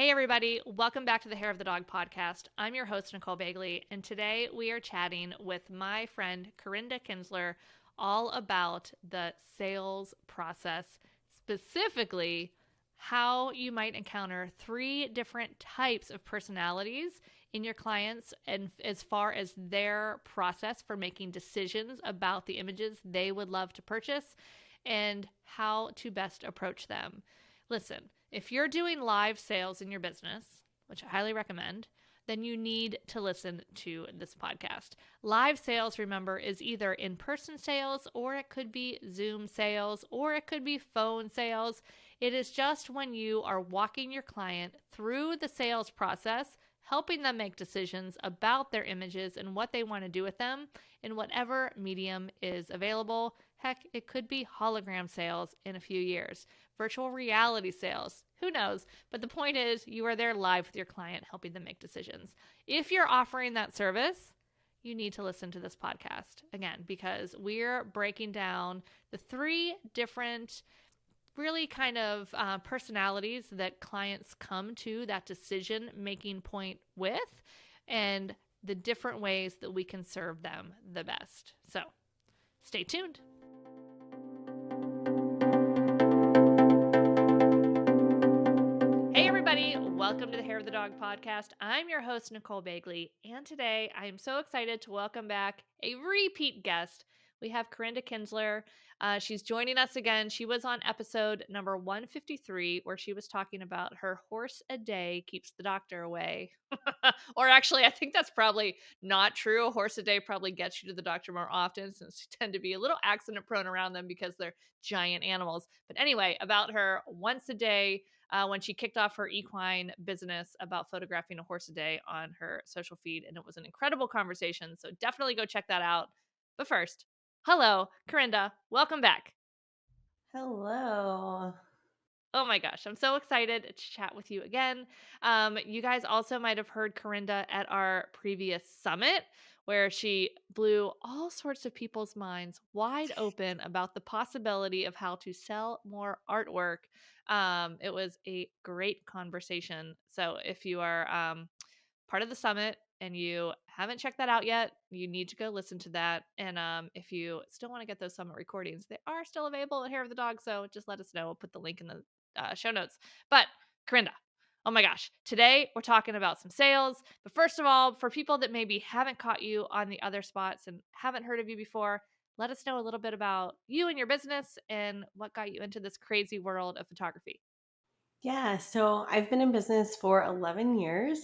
Hey everybody, welcome back to the Hair of the Dog podcast. I'm your host, Nicole Begley, and today we are chatting with my friend Karinda Kinsler all about the sales process, specifically how you might encounter 3 different types of personalities in your clients and as far as their process for making decisions about the images they would love to purchase and how to best approach them. Listen, if you're doing live sales in your business, which I highly recommend, then you need to listen to this podcast. Live sales, remember, is either in-person sales, or it could be Zoom sales, or it could be phone sales. It is just when you are walking your client through the sales process, helping them make decisions about their images and what they want to do with them in whatever medium is available. Heck, it could be hologram sales in a few years, virtual reality sales, who knows? But the point is, you are there live with your client, helping them make decisions. If you're offering that service, you need to listen to this podcast again, because we're breaking down the 3 different really kind of personalities that clients come to that decision-making point with, and the different ways that we can serve them the best. So stay tuned. Hey everybody, welcome to the Hair of the Dog podcast. I'm your host, Nicole Begley, and today I am so excited to welcome back a repeat guest. We have Karinda Kinsler. She's joining us again. She was on episode number 153, where she was talking about her horse a day keeps the doctor away. Or actually, I think that's probably not true. A horse a day probably gets you to the doctor more often, since you tend to be a little accident prone around them because they're giant animals. But anyway, about her once a day when she kicked off her equine business, about photographing a horse a day on her social feed. And it was an incredible conversation. So definitely go check that out. But first, hello, Karinda. Welcome back. Hello. Oh my gosh, I'm so excited to chat with you again. You guys also might have heard Karinda at our previous summit, where she blew all sorts of people's minds wide open about the possibility of how to sell more artwork. It was a great conversation. So if you are part of the summit and you haven't checked that out yet, you need to go listen to that. And if you still want to get those summit recordings, they are still available at Hair of the Dog. So just let us know. We'll put the link in the show notes. But Karinda, oh my gosh, today we're talking about some sales. But first of all, for people that maybe haven't caught you on the other spots and haven't heard of you before, let us know a little bit about you and your business and what got you into this crazy world of photography. Yeah, so I've been in business for 11 years.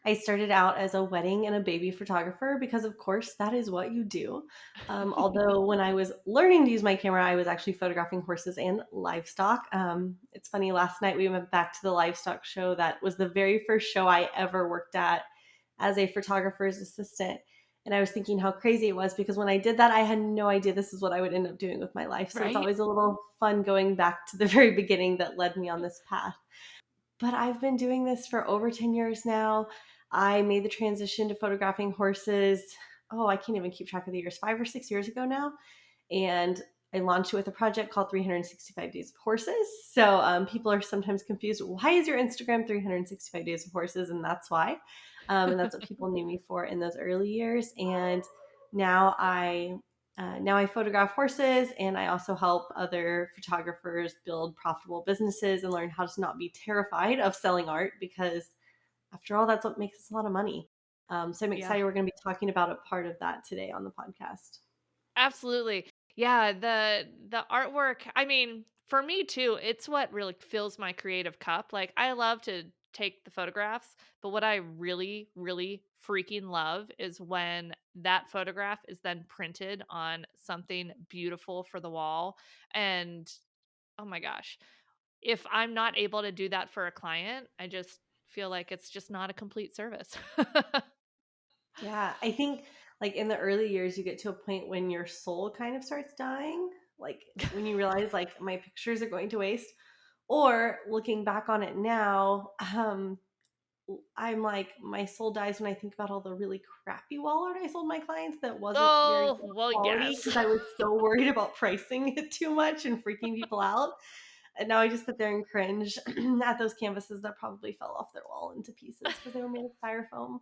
I started out as a wedding and a baby photographer because, of course, that is what you do. Although, when I was learning to use my camera, I was actually photographing horses and livestock. It's funny, last night we went back to the livestock show. That was the very first show I ever worked at as a photographer's assistant. And I was thinking how crazy it was because when I did that, I had no idea this is what I would end up doing with my life. So it's Right? always a little fun going back to the very beginning that led me on this path. But I've been doing this for over 10 years now. I made the transition to photographing horses. Oh, I can't even keep track of the years, 5 or 6 years ago now. And I launched with a project called 365 Days of Horses. So people are sometimes confused. Why is your Instagram 365 Days of Horses? And that's why. And that's what people knew me for in those early years. And now I photograph horses, and I also help other photographers build profitable businesses and learn how to not be terrified of selling art, because after all, that's what makes us a lot of money. So I'm Yeah. excited we're going to be talking about a part of that today on the podcast. Absolutely. Yeah, the artwork, I mean, for me too, it's what really fills my creative cup. Like I love to take the photographs, but what I really, really freaking love is when that photograph is then printed on something beautiful for the wall. And oh my gosh, if I'm not able to do that for a client, I just feel like it's just not a complete service. Yeah, I think like in the early years, you get to a point when your soul kind of starts dying. Like when you realize like my pictures are going to waste, or looking back on it now, I'm like, my soul dies when I think about all the really crappy wall art I sold my clients that wasn't very Oh, good well, quality yes. because I was so worried about pricing it too much and freaking people out. And now I just sit there and cringe at those canvases that probably fell off their wall into pieces because they were made of styrofoam.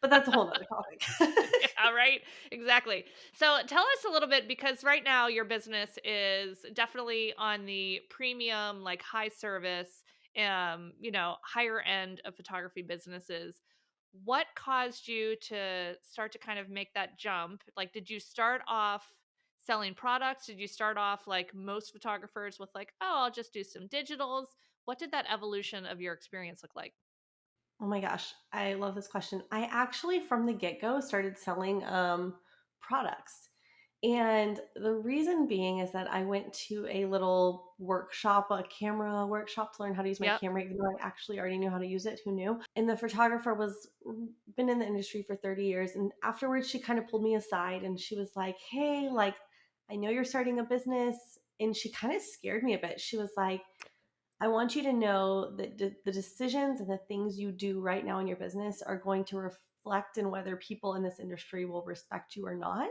But that's a whole nother topic. Yeah, right. Exactly. So tell us a little bit because right now your business is definitely on the premium, like high service, higher end of photography businesses. What caused you to start to kind of make that jump? Like, did you start off selling products? Did you start off like most photographers with like, oh, I'll just do some digitals? What did that evolution of your experience look like? Oh my gosh, I love this question. I actually, from the get go, started selling products. And the reason being is that I went to a little workshop, a camera workshop to learn how to use my Yep. camera, even though I actually already knew how to use it. Who knew? And the photographer was been in the industry for 30 years. And afterwards, she kind of pulled me aside and she was like, hey, like, I know you're starting a business. And she kind of scared me a bit. She was like, I want you to know that the decisions and the things you do right now in your business are going to reflect in whether people in this industry will respect you or not.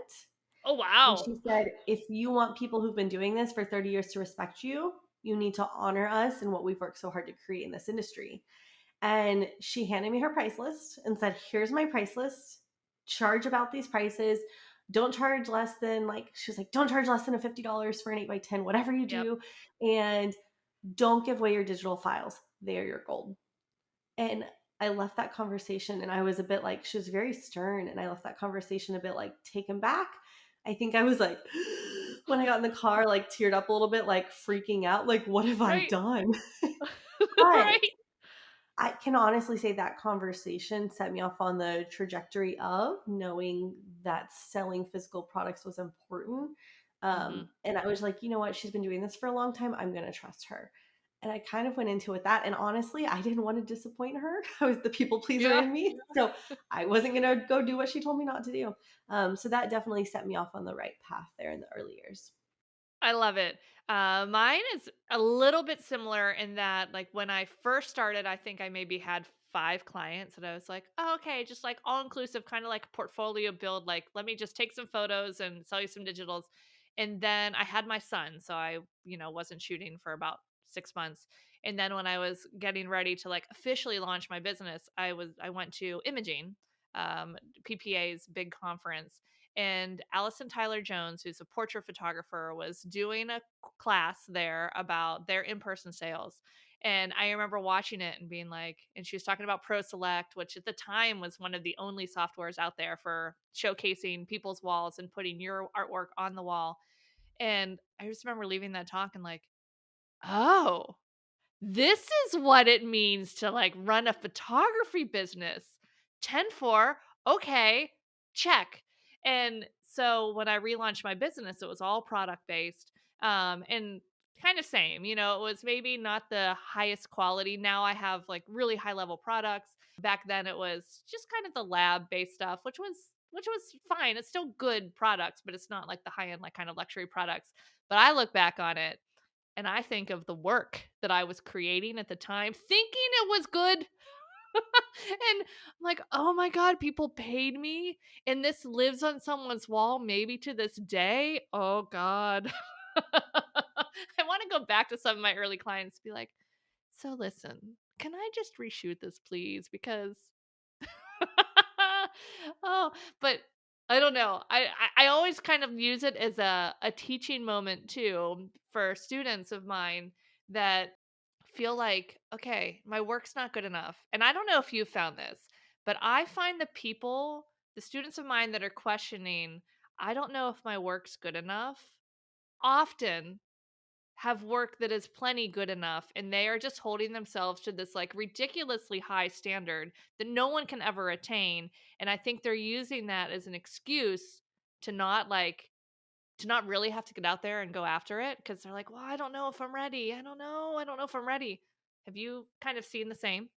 Oh, And wow. she said, if you want people who've been doing this for 30 years to respect you, you need to honor us and what we've worked so hard to create in this industry. And she handed me her price list and said, here's my price list. Charge about these prices. Don't charge less than she was like, don't charge less than a $50 for an 8x10, whatever you Yep. do. And don't give away your digital files. They are your gold. And I left that conversation and I was a bit like, she was very stern. And I left that conversation a bit like taken back. I think I was like, when I got in the car, like teared up a little bit, like freaking out, like, what have I Right. done? But Right. I can honestly say that conversation set me off on the trajectory of knowing that selling physical products was important. Mhm. And I was like, you know what? She's been doing this for a long time. I'm going to trust her. And I kind of went into it with that. And honestly, I didn't want to disappoint her. I was the people pleaser Yeah. in me. So I wasn't going to go do what she told me not to do. So that definitely set me off on the right path there in the early years. I love it. Mine is a little bit similar in that, like, when I first started, I think I maybe had 5 clients, and I was like, "Oh, okay, just like all inclusive, kind of like a portfolio build. Like, let me just take some photos and sell you some digitals." And then I had my son, so I, wasn't shooting for about 6 months. And then when I was getting ready to like officially launch my business, I went to Imaging, PPA's big conference, and Allison Tyler Jones, who's a portrait photographer, was doing a class there about their in-person sales. And I remember watching it and being like, and she was talking about Pro Select, which at the time was one of the only softwares out there for showcasing people's walls and putting your artwork on the wall. And I just remember leaving that talk and like, oh, this is what it means to like run a photography business. 10-4, okay, check. And so when I relaunched my business, it was all product based. And kind of same, it was maybe not the highest quality. Now I have like really high level products. Back then it was just kind of the lab based stuff, which was fine. It's still good products, but it's not like the high end like kind of luxury products. But I look back on it and I think of the work that I was creating at the time, thinking it was good. And I'm like, oh my God, people paid me. And this lives on someone's wall, maybe to this day. Oh God. I want to go back to some of my early clients and be like, so listen, can I just reshoot this, please? Because oh, but I don't know. I always kind of use it as a teaching moment too for students of mine that feel like, okay, my work's not good enough. And I don't know if you found this, but I find the students of mine that are questioning, I don't know if my work's good enough, often have work that is plenty good enough, and they are just holding themselves to this like ridiculously high standard that no one can ever attain. And I think they're using that as an excuse to not really have to get out there and go after it because they're like, well, I don't know if I'm ready. I don't know if I'm ready. Have you kind of seen the same?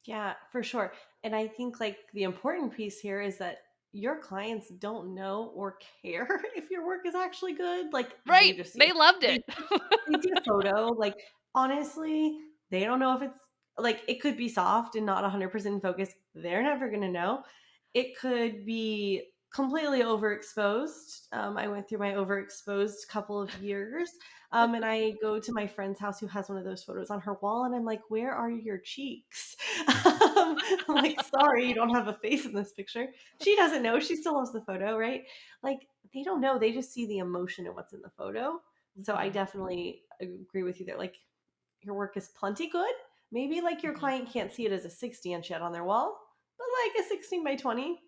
Yeah, for sure. And I think like the important piece here is that your clients don't know or care if your work is actually good. Like they Right, just see they it. loved They it. they see a photo. Like honestly, they don't know if it's like it could be soft and not 100% focused. They're never gonna know. It could be completely overexposed. I went through my overexposed couple of years. And I go to my friend's house who has one of those photos on her wall, and I'm like, where are your cheeks? I'm like, sorry, you don't have a face in this picture. She doesn't know. She still loves the photo, right? Like, they don't know. They just see the emotion of what's in the photo. So I Hmm. definitely agree with you there. Like, your work is plenty good. Maybe like your Hmm. client can't see it as a 60-inch yet on their wall, but like a 16 by 20,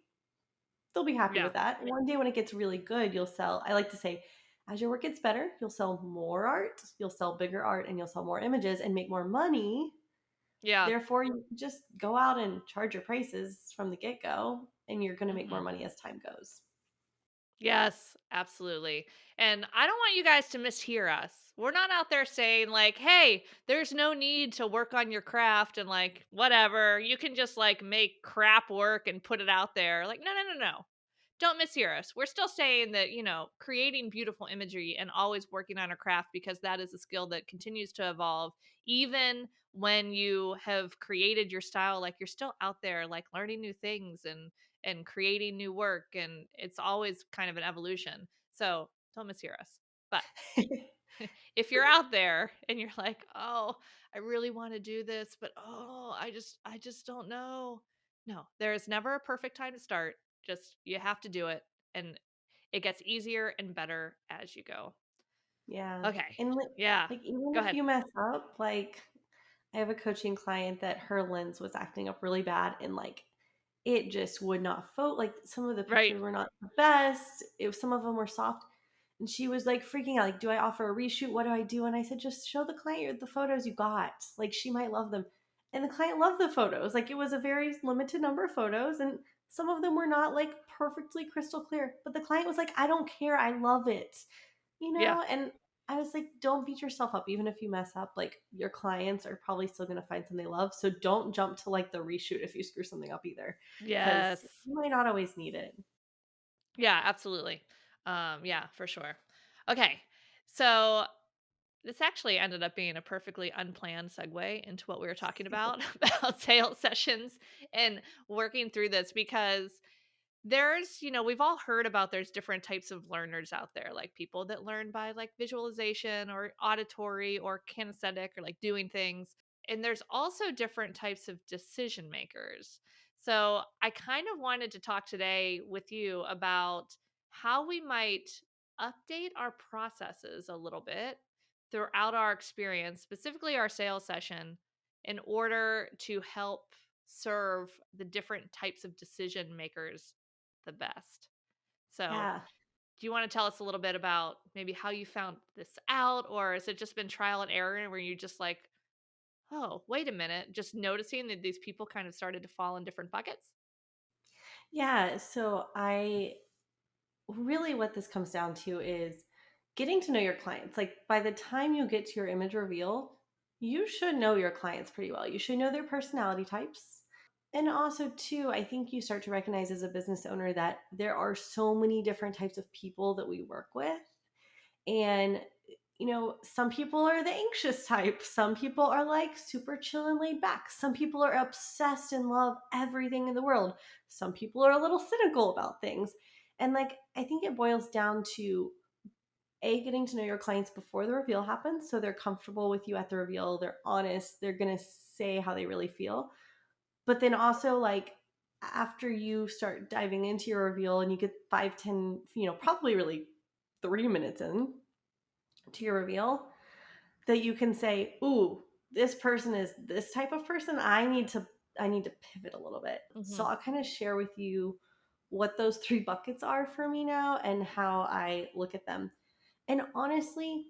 they'll be happy Yeah. with that. One day when it gets really good, you'll sell. I like to say, as your work gets better, you'll sell more art, you'll sell bigger art, and you'll sell more images and make more money. Yeah. Therefore, you just go out and charge your prices from the get go, and you're going to make more Hmm. money as time goes. Yes, absolutely. And I don't want you guys to mishear us. We're not out there saying, like, hey, there's no need to work on your craft and, like, whatever. You can just, like, make crap work and put it out there. Like, no, no, no, no. Don't mishear us. We're still saying that, creating beautiful imagery and always working on our craft, because that is a skill that continues to evolve. Even when you have created your style, like, you're still out there, like, learning new things and creating new work, and it's always kind of an evolution. So don't mishear us. But if you're out there and you're like, oh, I really want to do this, but oh, I just don't know. No, there is never a perfect time to start. Just you have to do it, and it gets easier and better as you go. Yeah. Okay. And Yeah. like even Go if ahead. you mess up, like I have a coaching client that her lens was acting up really bad, and like it just would not like some of the Right. pictures were not the best. If some of them were soft, and she was like freaking out, like, do I offer a reshoot? What do I do? And I said, just show the client the photos you got. Like, she might love them. And the client loved the photos. Like, it was a very limited number of photos, and some of them were not like perfectly crystal clear, but the client was like, I don't care, I love it, Yeah. and I was like, don't beat yourself up. Even if you mess up, like, your clients are probably still going to find something they love. So don't jump to like the reshoot if you screw something up either, because Yes. you might not always need it. Yeah, absolutely. Yeah, for sure. Okay. So this actually ended up being a perfectly unplanned segue into what we were talking about about sales sessions and working through this, because we've all heard about there's different types of learners out there, like people that learn by like visualization or auditory or kinesthetic or like doing things. And there's also different types of decision makers. So I kind of wanted to talk today with you about how we might update our processes a little bit throughout our experience, specifically our sales session, in order to help serve the different types of decision makers the best. So, Yeah. do you want to tell us a little bit about maybe how you found this out, or has it just been trial and error where you just like, oh, wait a minute, just noticing that these people kind of started to fall in different buckets? Yeah. So I really, what this comes down to is getting to know your clients. Like, by the time you get to your image reveal, you should know your clients pretty well. You should know their personality types. And also, too, I think you start to recognize as a business owner that there are so many different types of people that we work with. And, some people are the anxious type. Some people are like super chill and laid back. Some people are obsessed and love everything in the world. Some people are a little cynical about things. And like, I think it boils down to getting to know your clients before the reveal happens. So they're comfortable with you at the reveal. They're honest. They're going to say how they really feel. But then also, like, after you start diving into your reveal and you get 5, 10, probably really 3 minutes in to your reveal, that you can say, ooh, this person is this type of person. I need to pivot a little bit. So Hmm. I'll kind of share with you what those three buckets are for me now and how I look at them. And honestly,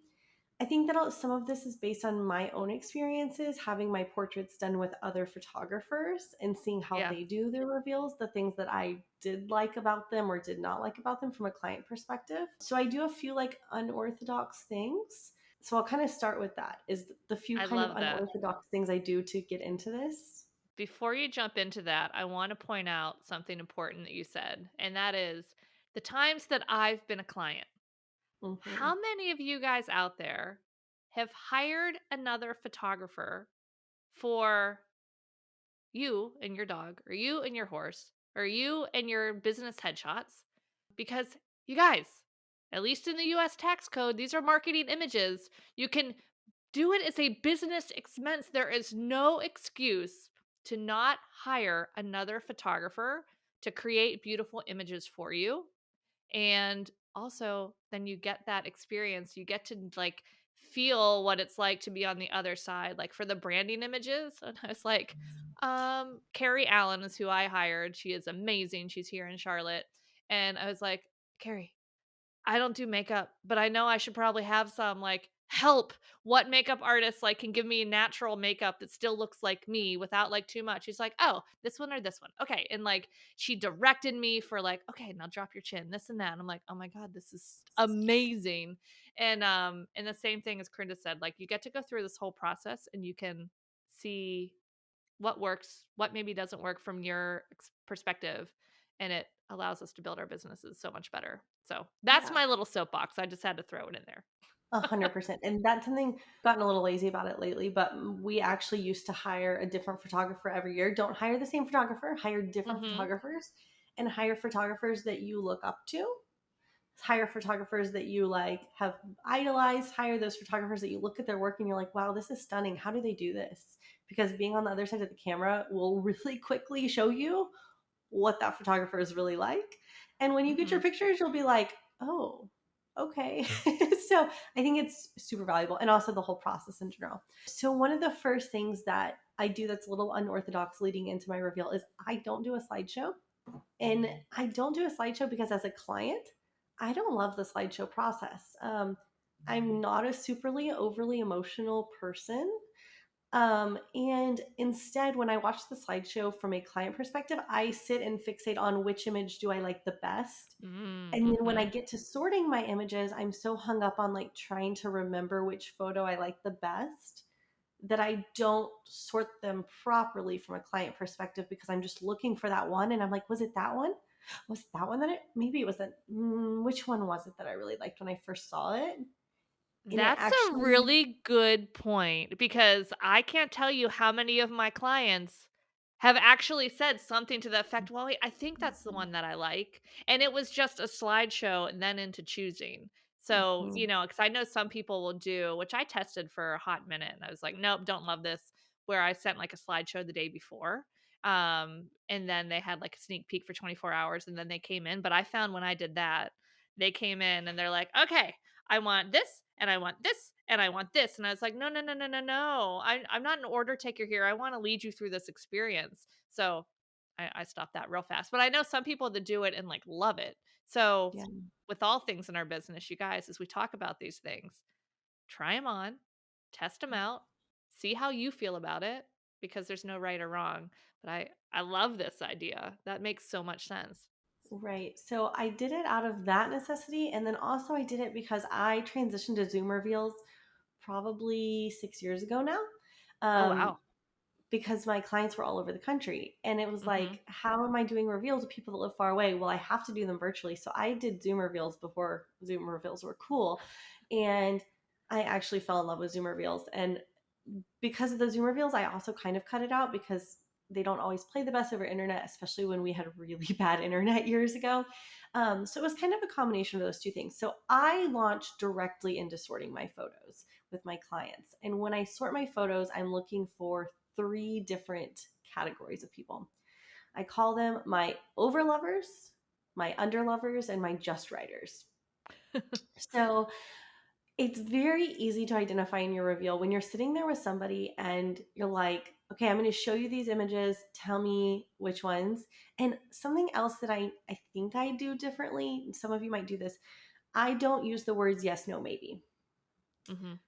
I think that some of this is based on my own experiences, having my portraits done with other photographers and seeing how Yeah, they do their reveals, the things that I did like about them or did not like about them from a client perspective. So I do a few like unorthodox things. So I'll kind of start with that is the few I kind of love that. unorthodox things I do to get into this. Before you jump into that, I want to point out something important that you said, and that is the times that I've been a client. Hmm. How many of you guys out there have hired another photographer for you and your dog, or you and your horse, or you and your business headshots? because you guys, at least in the US tax code, these are marketing images. You can do it as a business expense. There is no excuse to not hire another photographer to create beautiful images for you. And also, then you get that experience. You get to like feel what it's like to be on the other side. Like for the branding images, and I was like, Carrie Allen is who I hired. She is amazing. She's here in Charlotte. And I was like, Carrie, I don't do makeup, but I know I should probably have some like help. What makeup artist like can give me natural makeup that still looks like me without like too much? She's like, "Oh, this one or this one." Okay. And like she directed me for like, "Okay, now drop your chin, this and that." And I'm like, "Oh my god, this is amazing." And the same thing as Corinda said, like you get to go through this whole process and you can see what works, what maybe doesn't work from your perspective, and it allows us to build our businesses so much better. So that's Yeah. my little soapbox. I just had to throw it in there. 100%. And that's something gotten a little lazy about it lately, but we actually used to hire a different photographer every year. Don't hire the same photographer, hire different Mm-hmm. photographers and hire photographers that you look up to. Hire photographers that you like have idolized, hire those photographers that you look at their work and you're like, wow, this is stunning. How do they do this? Because being on the other side of the camera will really quickly show you what that photographer is really like. And when you get Mm-hmm. your pictures, you'll be like, oh, okay. So I think it's super valuable, and also the whole process in general. So, one of the first things that I do that's a little unorthodox leading into my reveal is I don't do a slideshow. And I don't do a slideshow because as a client, I don't love the slideshow process. I'm not a superly overly emotional person. And instead, when I watch the slideshow from a client perspective, I sit and fixate on which image do I like the best. And then when I Mm-hmm. get to sorting my images, I'm so hung up on like trying to remember which photo I like the best that I don't sort them properly from a client perspective because I'm just looking for that one. And I'm like, was it that one? Was it that one that maybe it was that? Which one was it that I really liked when I first saw it? And it That's a actually, really good point because I can't tell you how many of my clients have actually said something to the effect, well, wait, I think that's the one that I like. And it was just a slideshow and then into choosing. So, Mhm. because I know some people will do, which I tested for a hot minute and I was like, nope, don't love this, where I sent like a slideshow the day before. And then they had like a sneak peek for 24 hours and then they came in. But I found when I did that, they came in and they're like, okay, I want this and I want this and I want this. And I was like, no, no, no, no, no, no. I'm not an order taker here. I want to lead you through this experience. So I stopped that real fast. But I know some people that do it and like love it. So Yeah. with all things in our business, you guys, as we talk about these things, try them on, test them out, see how you feel about it because there's no right or wrong. But I love this idea. That makes so much sense. Right. So I did it out of that necessity. And then also I did it because I transitioned to Zoom reveals probably 6 years ago now. Oh Um, wow. because my clients were all over the country. And it was Mhm. like, how am I doing reveals with people that live far away? Well, I have to do them virtually. So I did Zoom reveals before Zoom reveals were cool. And I actually fell in love with Zoom reveals. And because of the Zoom reveals, I also kind of cut it out because they don't always play the best over internet, especially when we had really bad internet years ago. So it was kind of a combination of those two things. So I launched directly into sorting my photos with my clients. And when I sort my photos, I'm looking for three different categories of people. I call them my over lovers, my under lovers, and my just writers. So it's very easy to identify in your reveal when you're sitting there with somebody and you're like, okay, I'm going to show you these images. Tell me which ones. And something else that I think I do differently, some of you might do this, I don't use the words yes, no, maybe. Mhm.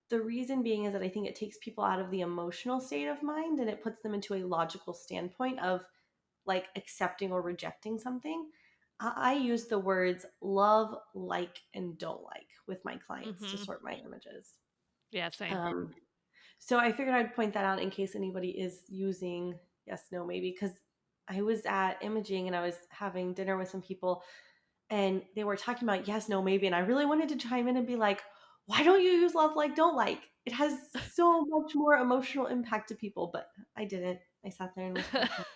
The reason being is that I think it takes people out of the emotional state of mind and it puts them into a logical standpoint of like accepting or rejecting something. I use the words love, like, and don't like with my clients to Mhm. sort my images. Yeah, same. Um, so I figured I'd point that out in case anybody is using yes, no, maybe, because I was at imaging and I was having dinner with some people and they were talking about yes, no, maybe. And I really wanted to chime in and be like, why don't you use love, like, don't like? It has so much more emotional impact to people, but I didn't. I sat there and was quiet.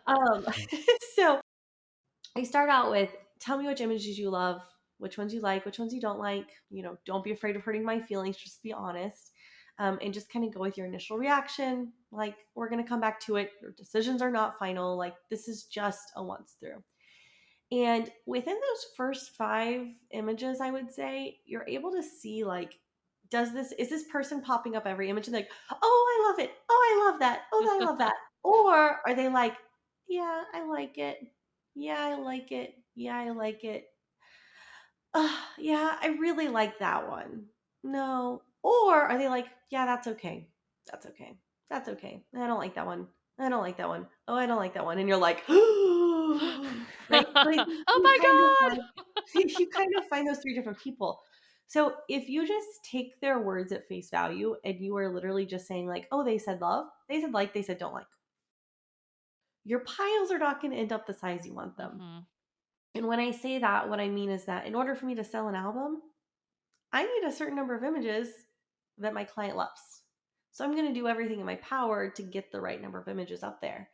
Um, so I start out with tell me which images you love, which ones you like, which ones you don't like. Don't be afraid of hurting my feelings. Just be honest. And just kind of go with your initial reaction. Like, we're going to come back to it. Your decisions are not final. Like, this is just a once through. And within those first 5 images, I would say you're able to see, like, is this person popping up every image and like, oh, I love it. Oh, I love that. Oh, I love that. Or are they like, yeah, I like it. Yeah, I like it. Yeah, I like it. Yeah, I really like that one. No. Or are they like, yeah, that's okay. That's okay. That's okay. I don't like that one. I don't like that one. Oh, I don't like that one. And you're like, right? So I think Oh my God. you kind of find those 3 different people. So if you just take their words at face value and you are literally just saying like, oh, they said love, they said like, they said don't like, your piles are not going to end up the size you want them. Mhm. And when I say that, what I mean is that in order for me to sell an album, I need a certain number of images that my client loves. So I'm going to do everything in my power to get the right number of images up there.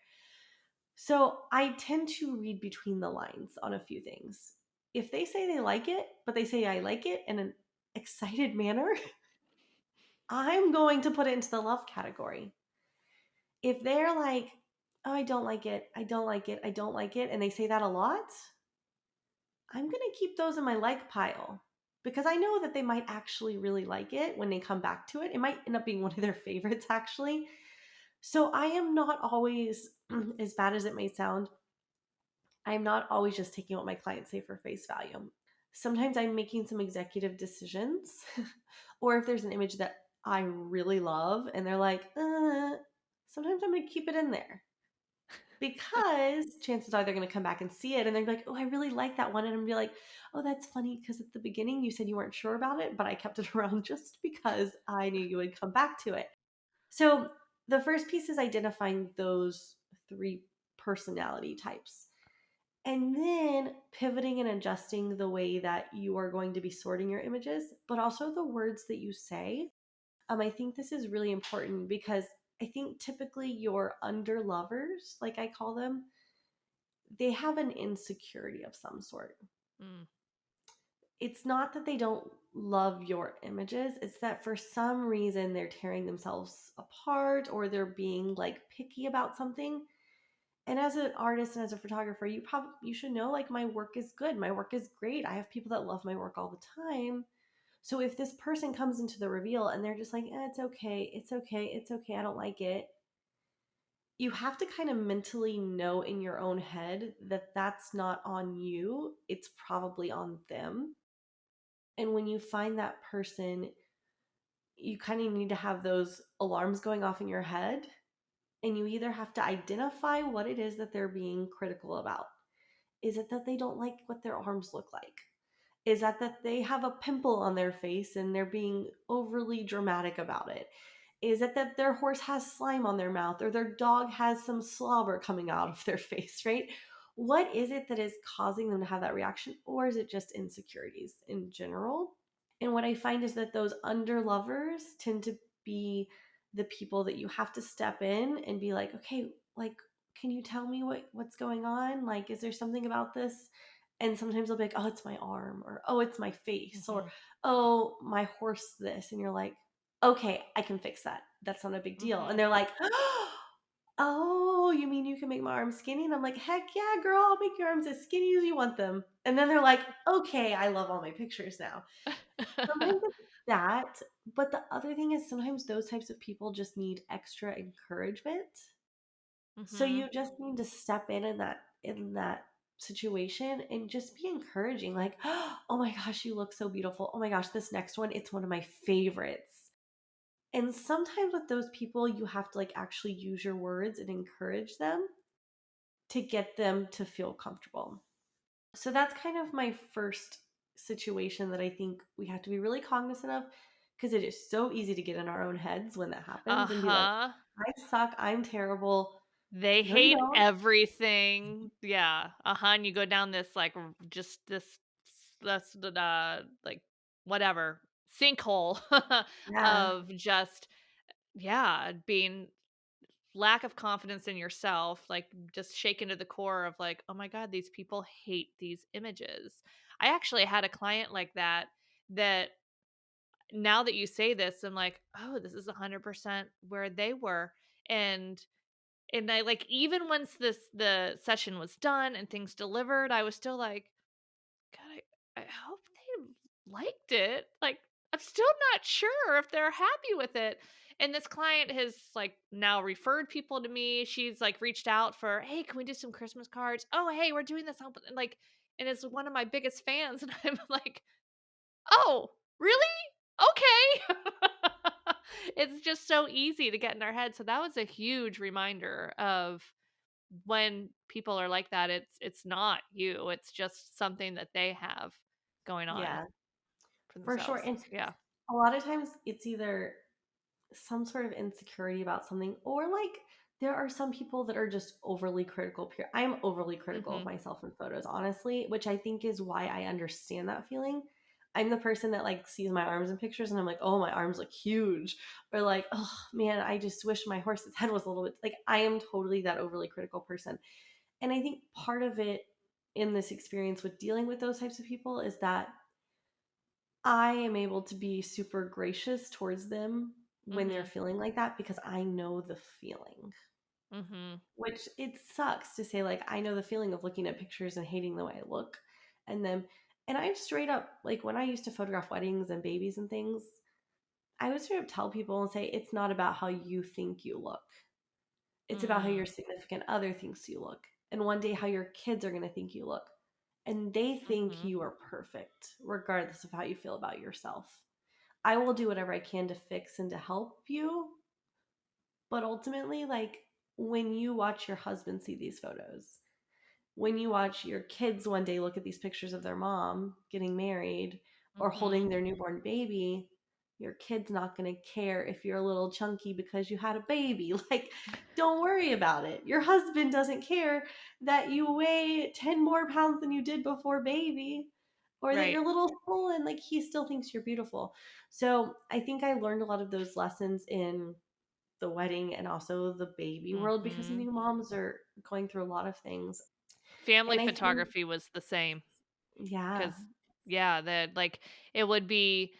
So I tend to read between the lines on a few things. If they say they like it, but they say I like it in an excited manner, I'm going to put it into the love category. If they're like, oh, I don't like it, I don't like it, I don't like it, and they say that a lot, I'm going to keep those in my like pile because I know that they might actually really like it when they come back to it. It might end up being one of their favorites, actually. So I am not always, as bad as it may sound, I'm not always just taking what my clients say for face value. Sometimes I'm making some executive decisions, or if there's an image that I really love and they're like, sometimes I'm going to keep it in there because chances are they're going to come back and see it and they're like, oh, I really like that one. And I'm going to be like, oh, that's funny because at the beginning you said you weren't sure about it, but I kept it around just because I knew you would come back to it. So the first piece is identifying those 3 personality types. And then pivoting and adjusting the way that you are going to be sorting your images, but also the words that you say. I think this is really important because I think typically your under lovers, like I call them, they have an insecurity of some sort. Mm. It's not that they don't love your images, it's that for some reason they're tearing themselves apart or they're being like picky about something. And as an artist and as a photographer, you should know like my work is good. My work is great. I have people that love my work all the time. So if this person comes into the reveal and they're just like, it's okay, it's okay, it's okay, I don't like it, you have to kind of mentally know in your own head that that's not on you. It's probably on them. And when you find that person, you kind of need to have those alarms going off in your head. And you either have to identify what it is that they're being critical about. Is it that they don't like what their arms look like? Is that they have a pimple on their face and they're being overly dramatic about it? Is it that their horse has slime on their mouth or their dog has some slobber coming out of their face, right? What is it that is causing them to have that reaction? Or is it just insecurities in general? And what I find is that those under lovers tend to be the people that you have to step in and be like, okay, like, can you tell me what's going on? Like, is there something about this? And sometimes they'll be like, oh, it's my arm, or oh, it's my face, or Mhm. oh, my horse this. And you're like, okay, I can fix that. That's not a big deal. And Mhm. they're like, oh, you mean you can make my arms skinny? And I'm like, heck yeah, girl, I'll make your arms as skinny as you want them. And then they're like, okay, I love all my pictures now. Sometimes it's that, but the other thing is sometimes those types of people just need extra encouragement. So Mhm. you just need to step in that situation and just be encouraging like, "Oh my gosh, you look so beautiful. Oh my gosh, this next one, it's one of my favorites." And sometimes with those people, you have to like actually use your words and encourage them to get them to feel comfortable. So that's kind of my first situation that I think we have to be really cognizant of because it is so easy to get in our own heads when that happens and be like, Uh-huh. I suck, I'm terrible. They No, you hate don't. everything. Yeah. Uh-huh. And you go down this like just this like whatever sinkhole Yeah. of just yeah, being lack of confidence in yourself, like just shaken to the core of like, oh my God, these people hate these images. I actually had a client like that now that you say this, I'm like, oh, this is 100% where they were. And I like, even once the session was done and things delivered, I was still like, God, I hope they liked it. Like, I'm still not sure if they're happy with it. And this client has like now referred people to me. She's like reached out for, hey, can we do some Christmas cards? Oh, hey, we're doing this. And like, and is one of my biggest fans. And I'm like, oh, really? Okay. It's just so easy to get in our head. So that was a huge reminder of when people are like that, it's not you. It's just something that they have going on Yeah, for for sure. themselves. And Yeah. a lot of times it's either some sort of insecurity about something, or like there are some people that are just overly critical. I'm overly critical of Mhm. myself in photos, honestly, which I think is why I understand that feeling. I'm the person that like sees my arms in pictures and I'm like, oh, my arms look huge, or like, oh man, I just wish my horse's head was a little bit, like, I am totally that overly critical person. And I think part of it in this experience with dealing with those types of people is that I am able to be super gracious towards them when they're Mhm. feeling like that because I know the feeling. Mhm. Which it sucks to say, like, I know the feeling of looking at pictures and hating the way I look and them. And I straight up, like, when I used to photograph weddings and babies and things, I would straight up tell people and say, it's not about how you think you look. It's about how your Mm. significant other thinks you look. And one day how your kids are going to think you look. And they think Mhm. you are perfect, regardless of how you feel about yourself. I will do whatever I can to fix and to help you. But ultimately, like, when you watch your husband see these photos, when you watch your kids one day look at these pictures of their mom getting married or holding Mhm. their newborn baby, your kid's not going to care if you're a little chunky because you had a baby. Like, don't worry about it. Your husband doesn't care that you weigh 10 more pounds than you did before baby, or that Right. you're a little swollen. Like, he still thinks you're beautiful. So I think I learned a lot of those lessons in the wedding and also the baby world because Mhm. new moms are going through a lot of things. Family And I think, photography was the same yeah, cuz yeah, that like it would be,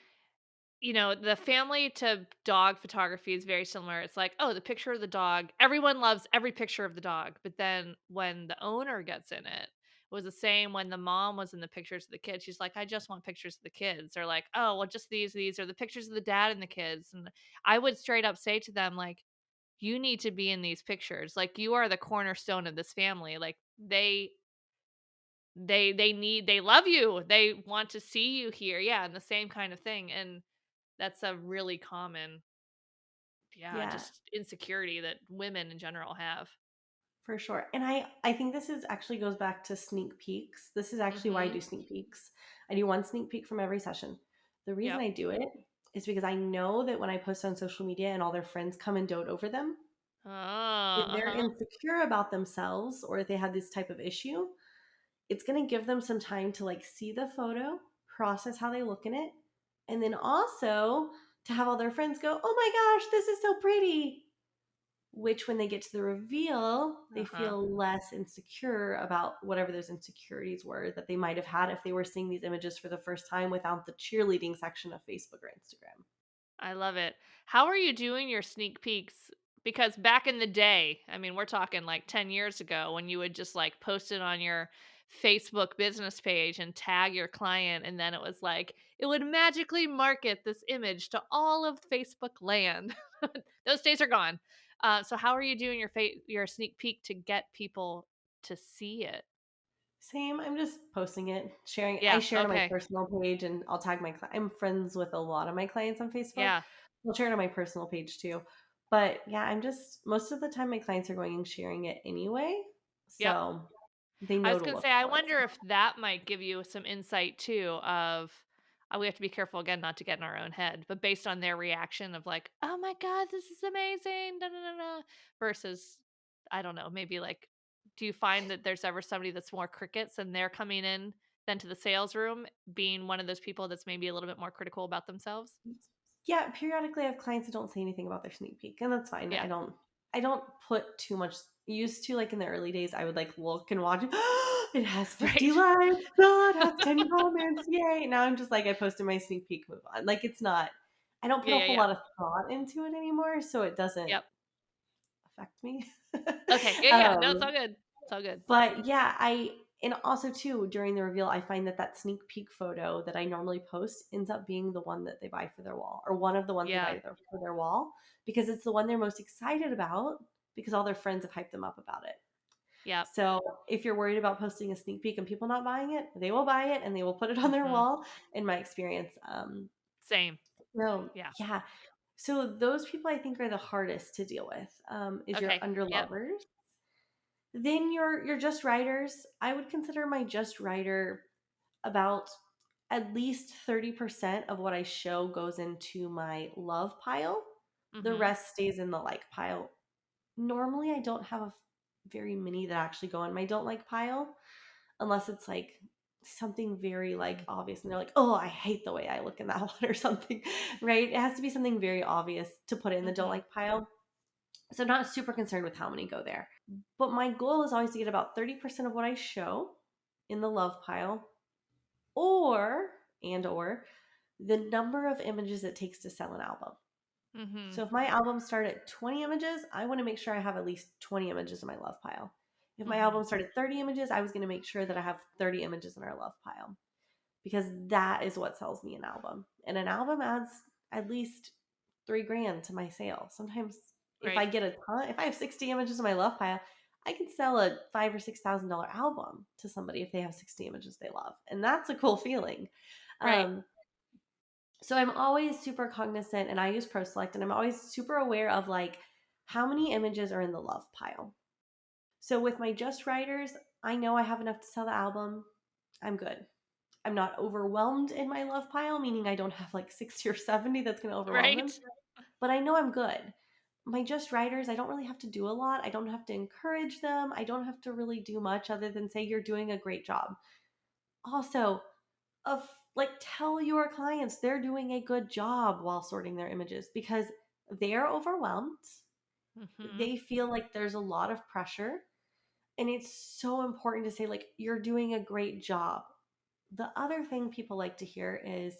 the family to dog photography is very similar. It's like, oh, the picture of the dog. Everyone loves every picture of the dog. But then when the owner gets in it, it was the same when the mom was in the pictures of the kids. She's like, I just want pictures of the kids. Or like, oh, well, just these are the pictures of the dad and the kids. And I would straight up say to them, like, you need to be in these pictures. Like, you are the cornerstone of this family. Like, they love you. They want to see you here. Yeah, and the same kind of thing. And that's a really common, yeah, yeah, just insecurity that women in general have. for sure. And I think this is actually goes back to sneak peeks. This is actually why I Mhm. do sneak peeks. I do one sneak peek from every session. The reason Yep. I do it is because I know that when I post on social media and all their friends come and dote over them, Oh, if they're uh-huh. insecure about themselves or if they have this type of issue, it's going to give them some time to like see the photo, process how they look in it, and then also to have all their friends go, "Oh my gosh, this is so pretty." Which when they get to the reveal, they Uh-huh. feel less insecure about whatever those insecurities were that they might have had if they were seeing these images for the first time without the cheerleading section of Facebook or Instagram. I love it. How are you doing your sneak peeks? Because back in the day, I mean, we're talking like 10 years ago when you would just like post it on your Facebook business page and tag your client. And then it was like, it would magically market this image to all of Facebook land. Those days are gone. So how are you doing your sneak peek to get people to see it? Same, I'm just posting it, sharing. I Yeah. share to my Okay. personal page and I'll tag I'm friends with a lot of my clients on Facebook. Yeah. I'll share it on my personal page too. But yeah, I'm just most of the time my clients are going and sharing it anyway. Yep. So they I know was to gonna look say, I for it. wonder if that might give you some insight too of we have to be careful again not to get in our own head, but based on their reaction of like, "Oh my god, this is amazing," da, da, da, da, versus I don't know, maybe like do you find that there's ever somebody that's more crickets and they're coming in then to the sales room being one of those people that's maybe a little bit more critical about themselves? Yeah, periodically I have clients that don't say anything about their sneak peek, and that's fine. I Yeah. don't. I don't put too much. Used to, like in the early days, I would like look and watch. It has 50 Right. likes. Oh, it has 10 comments. Yay! Now I'm just like I posted my sneak peek, move on. Like it's not. I don't put Yeah, a yeah, whole yeah. lot of thought into it anymore, so it doesn't Yep. affect me. Okay. Yeah, yeah. No, it's all um, good. It's all good. but yeah, and also too during the reveal, I find that sneak peek photo that I normally post ends up being the one that they buy for their wall, or one of the ones they Yeah. buy for their wall, because it's the one they're most excited about because all their friends have hyped them up about it. Yep. So if you're worried about posting a sneak peek and people not buying it, they will buy it and they will put it on their Hmm. wall. In my experience, Same. so Yeah. yeah, so those people I think are the hardest to deal with. Is your Okay. Yep. underlovers. Then your just writers, I would consider my just writer about at least 30% of what I show goes into my love pile. The Hmm. rest stays in the like pile. Normally, I don't have very many that actually go in my don't like pile unless it's like something very like obvious and they're like, oh, I hate the way I look in that one or something, right? It has to be something very obvious to put it in the don't Hmm. like pile. So I'm not super concerned with how many go there. But my goal is always to get about 30% of what I show in the love pile, or or the number of images it takes to sell an album. Hmm. So if my album started at 20 images, I want to make sure I have at least 20 images in my love pile. If my Hmm. album started 30 images, I was going to make sure that I have 30 images in our love pile, because that is what sells me an album. And an album adds at least 3 grand to my sale. Sometimes if I Right. get a ton, if I have 60 images in my love pile, I can sell a $5,000 or $6,000 album to somebody if they have 60 images they love. And that's a cool feeling. Right. Um, so I'm always super cognizant, and I use ProSelect, and I'm always super aware of like how many images are in the love pile. So with my just writers, I know I have enough to sell the album. I'm good. I'm not overwhelmed in my love pile, meaning I don't have like 60 or 70 that's going to overwhelm them, Right. but I know I'm good. My just writers, I don't really have to do a lot. I don't have to encourage them. I don't have to really do much other than say you're doing a great job. Also, of like tell your clients they're doing a good job while sorting their images, because they're overwhelmed. Hmm. They feel like there's a lot of pressure, and it's so important to say like you're doing a great job. The other thing people like to hear is,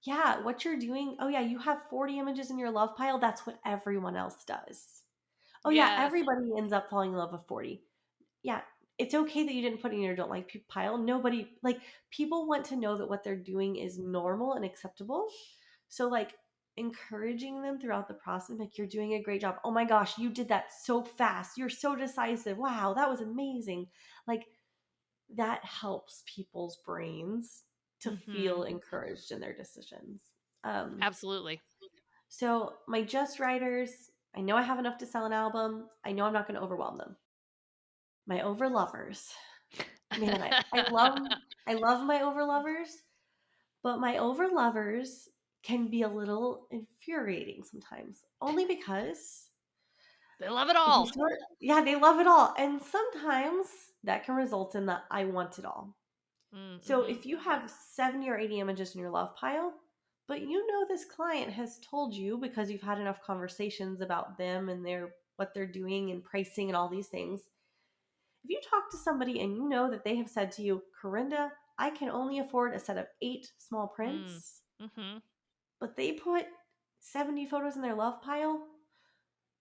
yeah, what you're doing, oh yeah, you have 40 images in your love pile, that's what everyone else does. Oh yeah, Yes. everybody ends up falling in love with 40. Yeah, it's okay that you didn't put it in your don't like pile. Nobody, like, people want to know that what they're doing is normal and acceptable. So like encouraging them throughout the process, like you're doing a great job. Oh my gosh, you did that so fast. You're so decisive. Wow, that was amazing. Like that helps people's brains to Hmm. feel encouraged in their decisions. Um, Absolutely. so my just writers, I know I have enough to sell an album. I know I'm not going to overwhelm them. My overlovers, man, I love my overlovers, but my overlovers can be a little infuriating sometimes. Only because They love it they all. sort yeah, they love it all. And sometimes that can result in the I want it all. So Mm-hmm. if you have 70 or 80 images in your love pile, but you know this client has told you because you've had enough conversations about them and their what they're doing and pricing and all these things. If you talk to somebody and you know that they have said to you, Karinda, I can only afford a set of 8 small Mm. prints, Mm-hmm. but they put 70 photos in their love pile,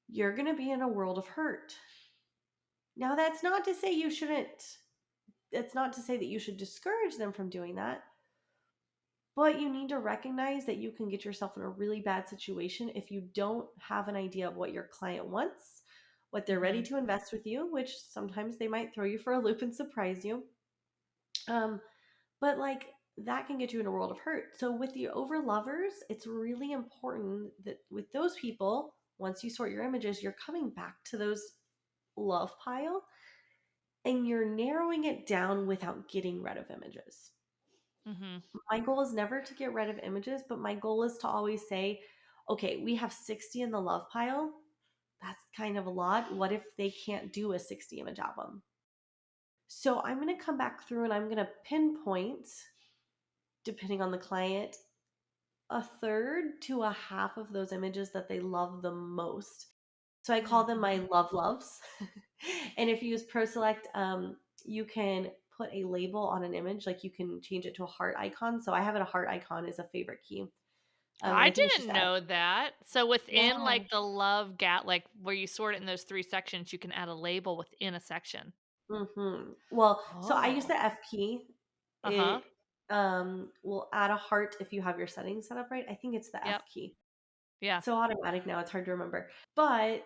you're going to be in a world of hurt. Now, that's not to say you shouldn't, that's not to say that you should discourage them from doing that, but you need to recognize that you can get yourself in a really bad situation if you don't have an idea of what your client wants, what they're ready Mm-hmm. to invest with you, which sometimes they might throw you for a loop and surprise you. Um, but like that can get you in a world of hurt. So with the over lovers, it's really important that with those people, once you sort your images, you're coming back to those love pile and you're narrowing it down without getting rid of images. Mm-hmm. My goal is never to get rid of images, but my goal is to always say, okay, we have 60 in the love pile. That's kind of a lot. What if they can't do a 60 image album? So I'm going to come back through and I'm going to pinpoint, depending on the client, a third to a half of those images that they love the most. So I call them my Mm-hmm. love loves. And if you use Pro Select, you can put a label on an image, like you can change it to a heart icon. So I have it a heart icon is a favorite key. And I I think it's just didn't know that. So yeah. within like the love gap, like where you sort it in those three sections, you can add a label within a section. Well, so I use Oh. the F key. Uh-huh. It will add a heart if you have your settings set up right. I think it's the F Yep. key. Yeah. It's so automatic now, it's hard to remember. But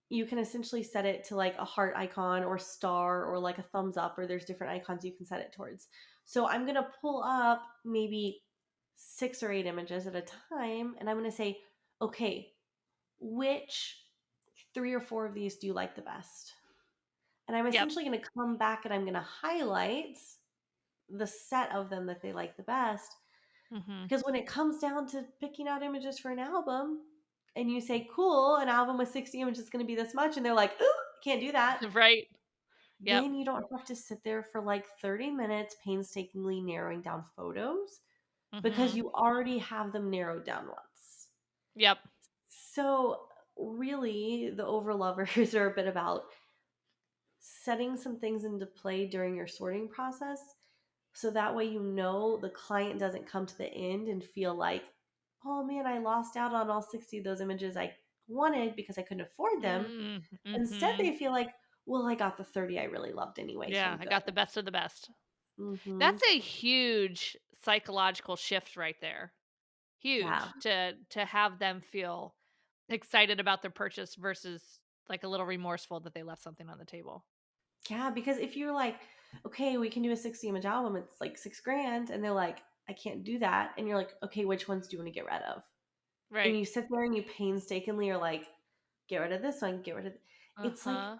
you can essentially set it to like a heart icon or star or like a thumbs up, or there's different icons you can set it towards. So I'm going to pull up maybe 6 or 8 images at a time, and I'm going to say, okay, which 3 or 4 of these do you like the best? And I'm Yep. essentially going to come back and I'm going to highlight the set of them that they like the best. Mm-hmm. Because when it comes down to picking out images for an album, and you say, cool, an album with 60 images is going to be this much, and they're like, ooh, can't do that. Right. Yep. Then you don't have to sit there for like 30 minutes painstakingly narrowing down photos because Mm-hmm. you already have them narrowed down once. Yep. So, really, the overlovers are a bit about setting some things into play during your sorting process. So that way, the client doesn't come to the end and feel like, oh man, I lost out on all 60 of those images I wanted because I couldn't afford them. Instead, Mm-hmm. they feel like, well, I got the 30 I really loved anyway, so Yeah, I'm I good. got the best of the best. Mm-hmm. That's a huge psychological shift right there. Yeah. Huge to have them feel excited about their purchase versus like a little remorseful that they left something on the table. Yeah. Because if you're like, okay, we can do a 60 image album, it's like $6,000. And they're like, I can't do that. And you're like, okay, which ones do you want to get rid of? And Right. you sit there and you painstakingly are like, get rid of this one, get rid of. It's like, Uh-huh.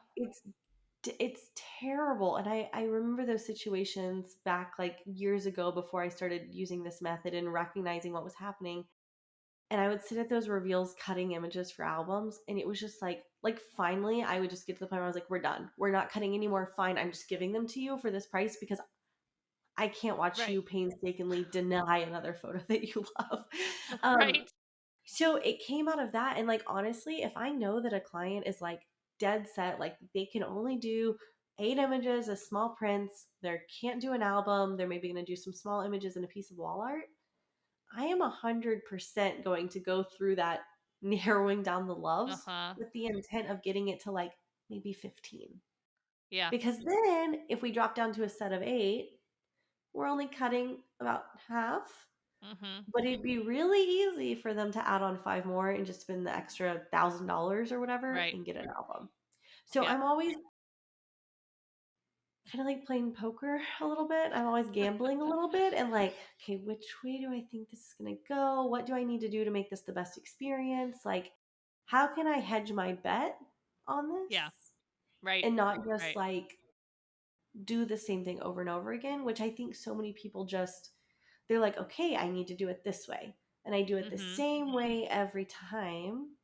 it's terrible. And I remember those situations back like years ago before I started using this method and recognizing what was happening. And I would sit at those reveals cutting images for albums, and it was just like finally I would just get to the point where I was like, we're done. We're not cutting anymore. Fine. I'm just giving them to you for this price because I can't watch Right. you painstakingly deny another photo that you love. Um, Right. so it came out of that. And like honestly, if I know that a client is like dead set, like they can only do 8 images as small prints, they can't do an album, they're maybe gonna do some small images and a piece of wall art. I am 100% going to go through that narrowing down the loves Uh-huh. with the intent of getting it to like maybe 15. Yeah. Because then if we drop down to a set of 8, we're only cutting about half. Mhm. But it'd be really easy for them to add on 5 more and just spend the extra $1,000 or whatever Right. and get an album. So Yep. I'm always kind of like playing poker a little bit. I'm always gambling a little bit and like, okay, which way do I think this is going to go? What do I need to do to make this the best experience? Like, how can I hedge my bet on this Yeah. Right. and not just Right. like do the same thing over and over again, which I think so many people just, they're like, okay, I need to do it this way. And I do it the Mhm. same way every time.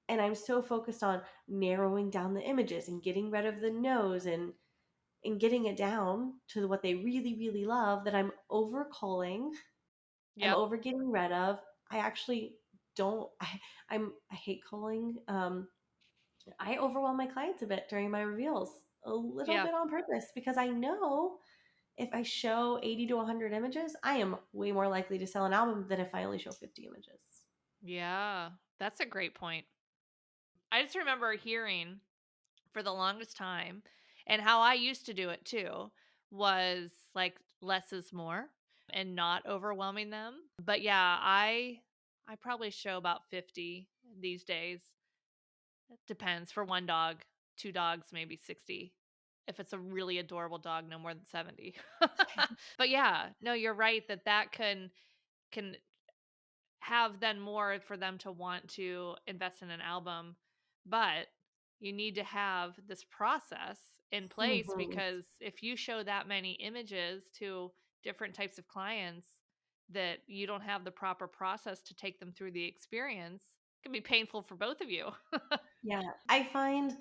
And I'm so focused on narrowing down the images and getting rid of the nose and getting it down to what they really, really love that I'm over culling. I'm Yep. over getting rid of. I actually don't. I hate culling. I overwhelm my clients a bit during my reveals, a little Yeah. bit on purpose because I know if I show 80 to 100 images, I am way more likely to sell an album than if I only show 50 images. Yeah. That's a great point. I just remember hearing for the longest time and how I used to do it too was like less is more and not overwhelming them. But yeah, I probably show about 50 these days. It depends for one dog, two dogs maybe 60. If it's a really adorable dog, no more than 70. But yeah, no, you're right that can have then more for them to want to invest in an album, but you need to have this process in place Mhm. because if you show that many images to different types of clients that you don't have the proper process to take them through the experience, it can be painful for both of you. Yeah, I find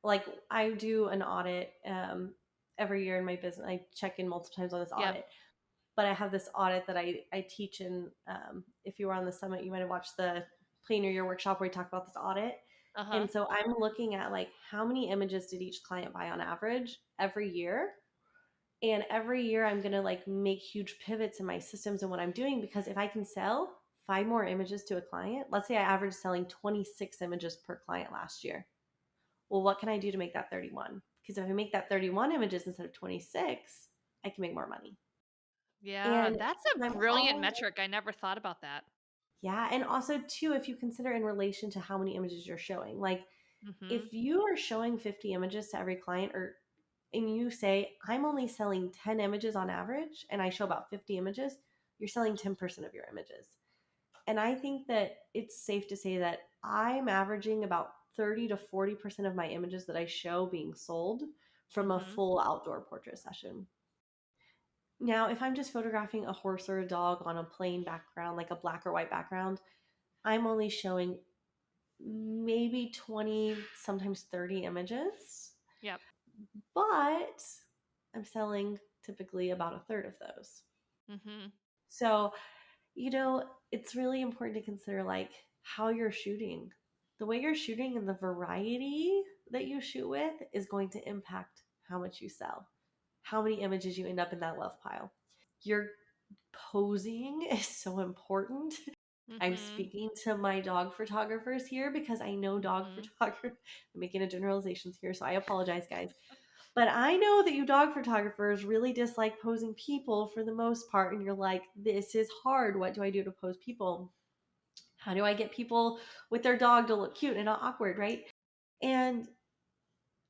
like I do an audit every year in my business. I check in multiple times on this Yep. audit, but I have this audit that I teach in. If you were on the summit, you might have watched the Plan Your Year workshop where we talk about this audit. Uh-huh. And so I'm looking at like how many images did each client buy on average every year. And every year I'm going to like make huge pivots in my systems and what I'm doing, because if I can sell 5 more images to a client, let's say I averaged selling 26 images per client last year. Well, what can I do to make that 31? Because if I make that 31 images instead of 26, I can make more money. Yeah, And that's a I'm brilliant all metric. I never thought about that. yeah, and also too, if you consider in relation to how many images you're showing, like Mhm. if you are showing 50 images to every client, or and you say I'm only selling 10 images on average and I show about 50 images, you're selling 10% of your images. And I think that it's safe to say that I'm averaging about 30 to 40% of my images that I show being sold from a Mhm. full outdoor portrait session. Now, if I'm just photographing a horse or a dog on a plain background, like a black or white background, I'm only showing maybe 20, sometimes 30 images, Yep. but I'm selling typically about a third of those. Mhm. So, it's really important to consider like how you're shooting. The way you're shooting and the variety that you shoot with is going to impact how much you sell, how many images you end up in that love pile. Your posing is so important. I'm Mhm. speaking to my dog photographers here because I know dog Mhm. photographers. I'm making a generalizations here, so I apologize, guys. But I know that you dog photographers really dislike posing people for the most part, and you're like, this is hard. What do I do to pose people? How do I get people with their dog to look cute and not awkward, right? And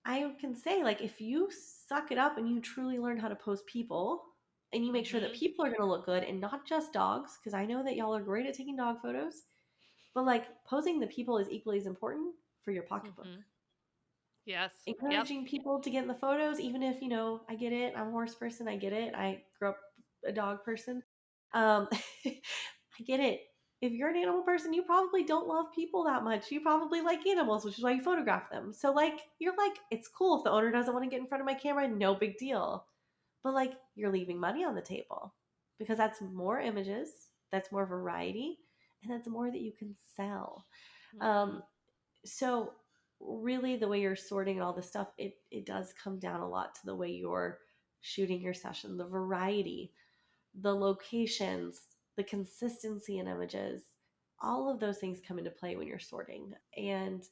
I can say, like, if you suck it up and you truly learn how to pose people and you make sure that Mhm. people are going to look good and not just dogs, because I know that y'all are great at taking dog photos, but like posing the people is equally as important for your pocketbook. Mhm. Yes. Yep. Encouraging people to get in the photos, even if, I get it. I'm a horse person. I get it. I grew up a dog person. I get it. If you're an animal person, you probably don't love people that much. You probably like animals, which is why you photograph them. So, like, you're like, it's cool if the owner doesn't want to get in front of my camera, no big deal. But, like, you're leaving money on the table because that's more images, that's more variety, and that's more that you can sell. Um, Mhm. so really the way you're sorting and all this stuff, it does come down a lot to the way you're shooting your session, the variety, the locations, the consistency in images. All of those things come into play when you're sorting. And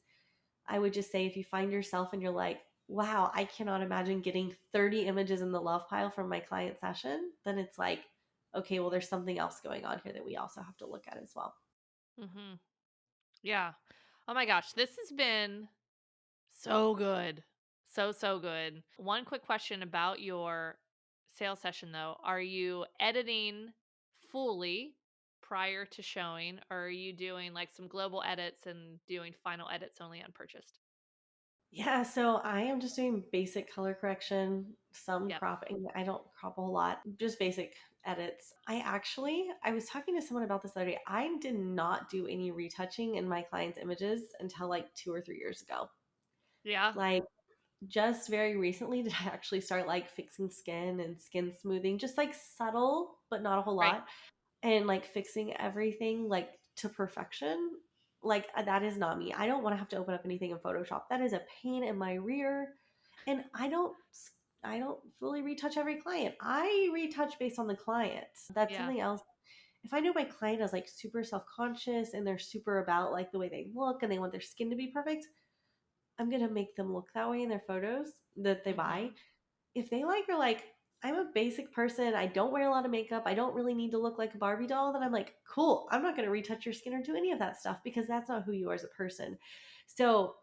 I would just say if you find yourself and you're like, wow, I cannot imagine getting 30 images in the love pile from my client session, then it's like, okay, well, there's something else going on here that we also have to look at as well. Mhm. Yeah. Oh my gosh, this has been so good. So, so good. One quick question about your sales session though. Are you editing fully prior to showing, or are you doing like some global edits and doing final edits only on purchased? Yeah, so I am just doing basic color correction, some Yep. cropping. I don't crop a whole lot, just basic edits. I was talking to someone about this the other day. I did not do any retouching in my clients' images until like 2 or 3 years ago. Yeah. Like, just very recently did I actually start like fixing skin and skin smoothing, just like subtle, but not a whole Right. lot, and like fixing everything like to perfection. Like that is not me. I don't want to have to open up anything in Photoshop. That is a pain in my rear. And I don't fully retouch every client. I retouch based on the client. That's Yeah. something else. If I know my client is like super self-conscious and they're super about like the way they look and they want their skin to be perfect, I'm going to make them look that way in their photos that they buy. Mhm. If they like are like, I'm a basic person, I don't wear a lot of makeup, I don't really need to look like a Barbie doll, then I'm like, cool, I'm not going to retouch your skin or do any of that stuff because that's not who you are as a person. So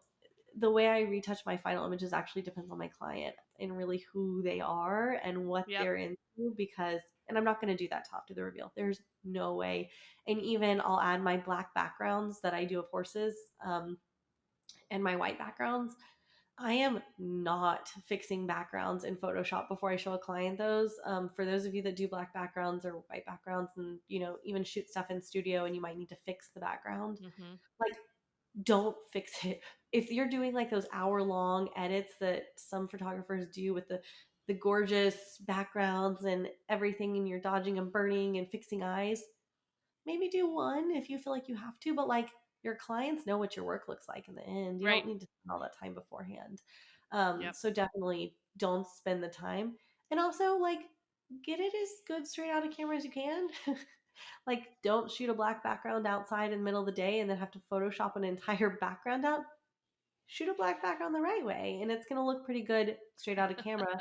the way I retouch my final images actually depends on my client and really who they are and what Yep. they're into, because and I'm not going to do that to after the reveal. There's no way. And even I'll add my black backgrounds that I do of horses, and my white backgrounds. I am not fixing backgrounds in Photoshop before I show a client those. For those of you that do black backgrounds or white backgrounds and, even shoot stuff in studio and you might need to fix the background, Mhm. like, don't fix it. If you're doing like those hour-long edits that some photographers do with the gorgeous backgrounds and everything, and you're dodging and burning and fixing eyes, maybe do one if you feel like you have to, but like your clients know what your work looks like in the end. You Right. don't need to spend all that time beforehand. Yep. So definitely don't spend the time. And also, like, get it as good straight out of camera as you can. Like, don't shoot a black background outside in the middle of the day and then have to Photoshop an entire background out. Shoot a black background the right way, and it's going to look pretty good straight out of camera.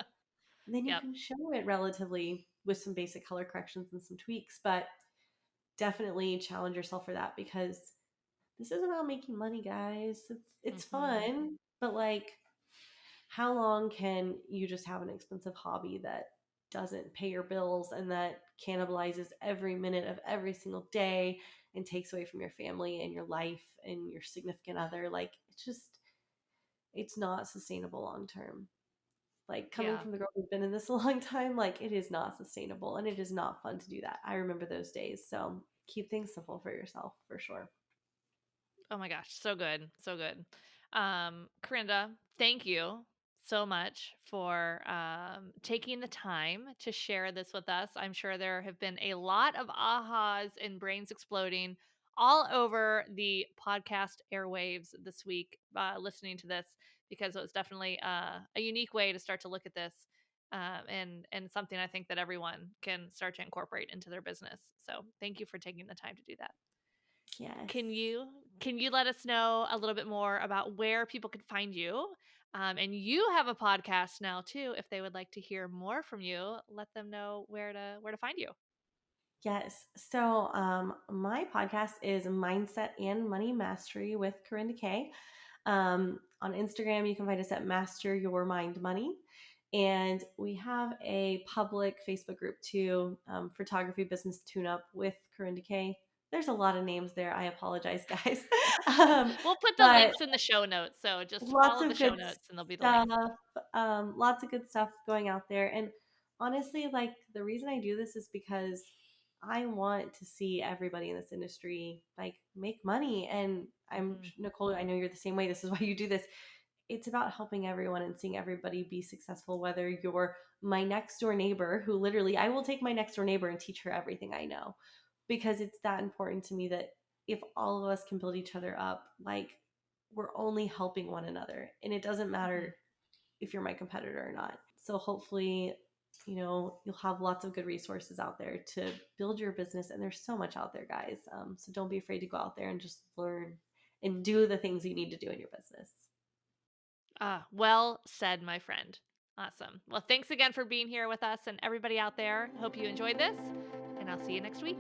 And then you Yep. can show it relatively with some basic color corrections and some tweaks. But definitely challenge yourself for that, because this is about making money, guys. It's Hmm. fun, but like, how long can you just have an expensive hobby that doesn't pay your bills and that cannibalizes every minute of every single day and takes away from your family and your life and your significant other? Like, it's not sustainable long term. Like, coming Yeah. from the girl who's been in this a long time, like, it is not sustainable and it is not fun to do that. I remember those days. So keep things simple for yourself for sure. Oh my gosh, so good, so good. Corinda, thank you so much for taking the time to share this with us. I'm sure there have been a lot of ahas and brains exploding all over the podcast airwaves this week, listening to this, because it was definitely a unique way to start to look at this. And something I think that everyone can start to incorporate into their business. So thank you for taking the time to do that. Yes. Can you can you let us know a little bit more about where people can find you? And you have a podcast now too. If they would like to hear more from you, let them know where to find you. Yes. So, my podcast is Mindset and Money Mastery with Karinda K. On Instagram, you can find us at Master Your Mind Money. And we have a public Facebook group too, Photography Business Tune Up with Karinda K. There's a lot of names there. I apologize, guys. um, We'll put the but links in the show notes. So just lots follow the of show good notes and there'll be the stuff. links. Lots of good stuff going out there. And honestly, like, the reason I do this is because I want to see everybody in this industry like make money. And Hmm. Nicole, I know you're the same way. This is why you do this. It's about helping everyone and seeing everybody be successful, whether you're my next door neighbor, who literally I will take my next door neighbor and teach her everything I know, because it's that important to me that if all of us can build each other up, like, we're only helping one another. And it doesn't Hmm. matter if you're my competitor or not. So hopefully, you'll have lots of good resources out there to build your business. And there's so much out there, guys. So don't be afraid to go out there and just learn and do the things you need to do in your business. Well said, my friend. Awesome. Well, thanks again for being here with us and everybody out there. Hope you enjoyed this, and I'll see you next week.